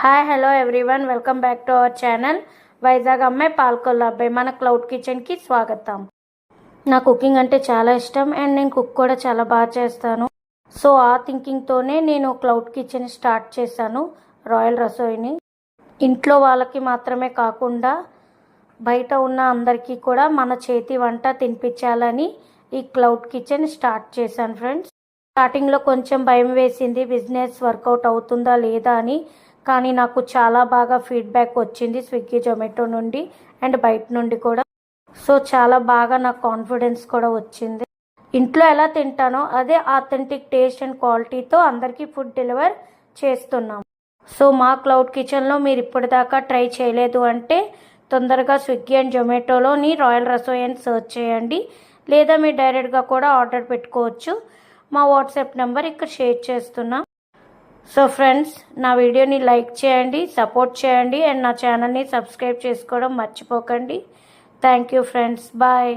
Hi hello everyone, welcome back to our channel Vizag అమ్మాయి పాల్కొల్ల అబ్బాయి. మన క్లౌడ్ కిచెన్కి స్వాగతం. నా కుకింగ్ అంటే చాలా ఇష్టం అండ్ నేను కుక్ కూడా చాలా బాగా చేస్తాను. సో ఆ థింకింగ్తోనే నేను క్లౌడ్ కిచెన్ స్టార్ట్ చేశాను, రాయల్ రసోయిని. ఇంట్లో వాళ్ళకి మాత్రమే కాకుండా బయట ఉన్న అందరికీ కూడా మన చేతి వంట తినిపించాలని ఈ క్లౌడ్ కిచెన్ స్టార్ట్ చేశాను ఫ్రెండ్స్. స్టార్టింగ్లో కొంచెం భయం వేసింది, బిజినెస్ వర్కౌట్ అవుతుందా లేదా అని. కానీ నాకు చాలా బాగా ఫీడ్బ్యాక్ వచ్చింది స్విగ్గీ జొమాటో నుండి అండ్ బయట నుండి కూడా. సో చాలా బాగా నాకు కాన్ఫిడెన్స్ కూడా వచ్చింది. ఇంట్లో ఎలా తింటానో అదే ఆథెంటిక్ టేస్ట్ అండ్ క్వాలిటీతో అందరికీ ఫుడ్ డెలివర్ చేస్తున్నాం. సో మా క్లౌడ్ కిచెన్లో మీరు ఇప్పటిదాకా ట్రై చేయలేదు అంటే తొందరగా స్విగ్గీ అండ్ జొమాటోలోని రాయల్ రసోయి అని సర్చ్ చేయండి, లేదా మీరు డైరెక్ట్గా కూడా ఆర్డర్ పెట్టుకోవచ్చు. మా వాట్సాప్ నెంబర్ ఇక్కడ షేర్ చేస్తున్నాం. సో ఫ్రెండ్స్, నా వీడియోని లైక్ చేయండి, సపోర్ట్ చేయండి అండ్ నా ఛానల్ని సబ్స్క్రైబ్ చేసుకోవడం మర్చిపోకండి. Thank you friends, bye.